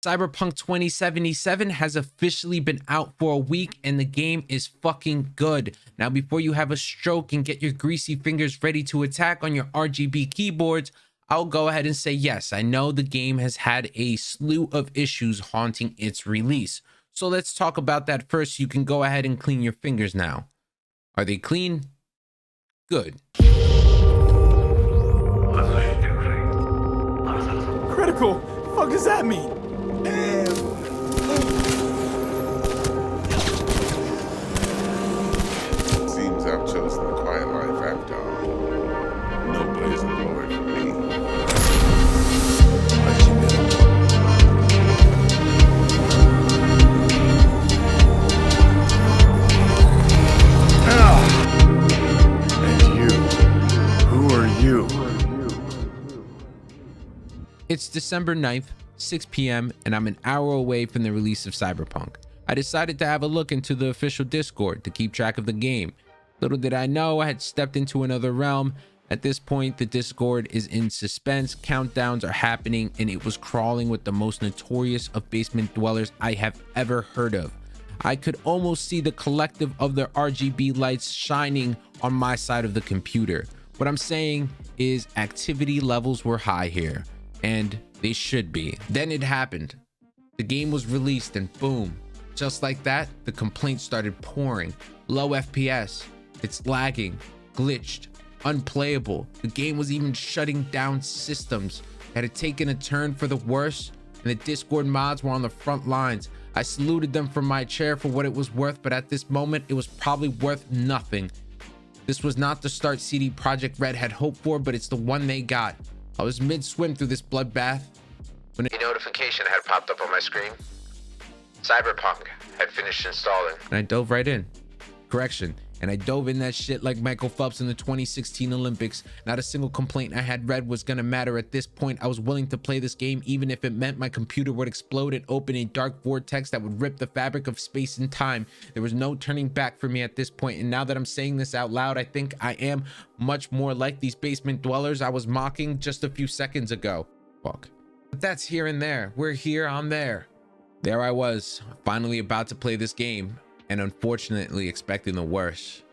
Cyberpunk 2077 has officially been out for a week and the game is fucking good. Now, before you have a stroke and get your greasy fingers ready to attack on your RGB keyboards, I'll go ahead and say yes, I know the game has had a slew of issues haunting its release. So let's talk about that first. You can go ahead and clean your fingers now. Are they clean? Good. Critical? Fuck does that mean? Seems I've chosen the quiet life after all. No blazing glory for me. And you? Who are you? It's December 9th, 6 p.m., and I'm an hour away from the release of Cyberpunk. I decided to have a look into the official Discord to keep track of the game. Little did I know I had stepped into another realm. At this point, the Discord is in suspense, countdowns are happening, and it was crawling with the most notorious of basement dwellers I have ever heard of. I could almost see the collective of their RGB lights shining on my side of the computer. What I'm saying is activity levels were high here, and they should be. Then it happened. The game was released and boom, just like that, the complaints started pouring. Low FPS, it's lagging, glitched, unplayable. The game was even shutting down systems. It had taken a turn for the worse, and the Discord mods were on the front lines. I saluted them from my chair for what it was worth, but at this moment, it was probably worth nothing. This was not the start CD PROJEKT RED had hoped for, but it's the one they got. I was mid-swim through this bloodbath when A notification had popped up on my screen. Cyberpunk had finished installing. and I dove right in. Correction. And I dove in that shit like Michael Phelps in the 2016 Olympics. Not a single complaint I had read was gonna matter at this point. I was willing to play this game even if it meant my computer would explode and open a dark vortex that would rip the fabric of space and time. There was no turning back for me at this point, and now that I'm saying this out loud, I think I am much more like these basement dwellers I was mocking just a few seconds ago. Fuck. But that's here and there. We're here, I'm there. There I was, finally about to play this game, and unfortunately expecting the worst.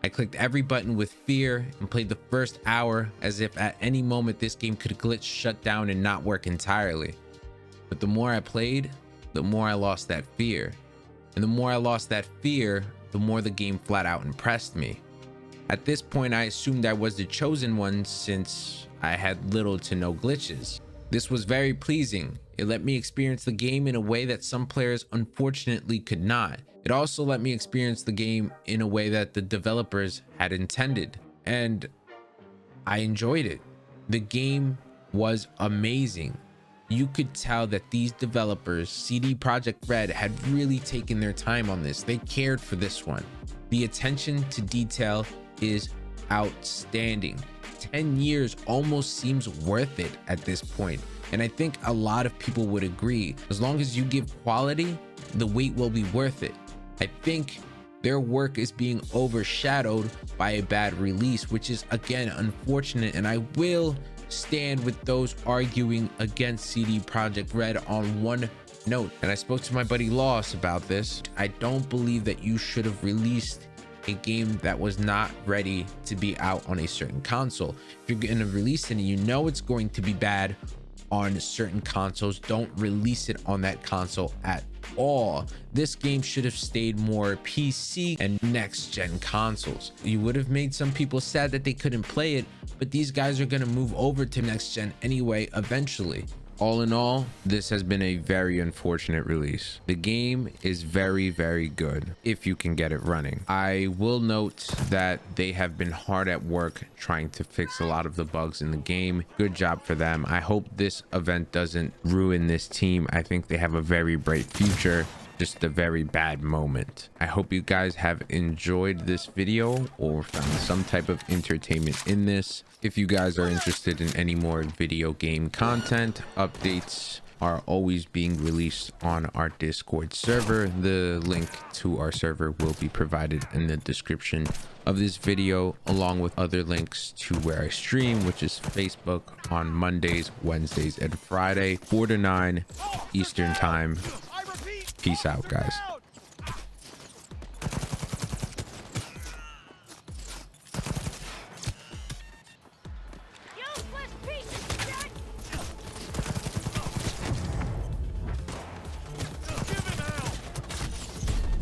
I clicked every button with fear and played the first hour as if at any moment this game could glitch, shut down, and not work entirely. But the more I played, the more I lost that fear. And the more I lost that fear, the more the game flat out impressed me. At this point, I assumed I was the chosen one since I had little to no glitches. This was very pleasing. It let me experience the game in a way that some players unfortunately could not. It also let me experience the game in a way that the developers had intended, and I enjoyed it. The game was amazing. You could tell that these developers, CD PROJEKT RED, had really taken their time on this. They cared for this one. The attention to detail is outstanding. 10 years almost seems worth it at this point, and I think a lot of people would agree. As long as you give quality, the wait will be worth it. I think their work is being overshadowed by a bad release, which is again unfortunate, and I will stand with those arguing against CD PROJEKT RED on one note. And I spoke to my buddy Loss about this. I don't believe that you should have released a game that was not ready to be out on a certain console. If you're going to release it and you know it's going to be bad on certain consoles, don't release it on that console at all. This game should have stayed more PC and next gen consoles. You would have made some people sad that they couldn't play it, but these guys are going to move over to next gen anyway eventually. All in all, this has been a very unfortunate release. The game is very, very good if you can get it running. I will note that they have been hard at work trying to fix a lot of the bugs in the game. Good job for them. I hope this event doesn't ruin this team. I think they have a very bright future. Just a very bad moment. I hope you guys have enjoyed this video or found some type of entertainment in this. If you guys are interested in any more video game content, updates are always being released on our Discord server. The link to our server will be provided in the description of this video, along with other links to where I stream, which is Facebook on Mondays, Wednesdays, and Friday, 4 to 9 Eastern time. Peace out, guys.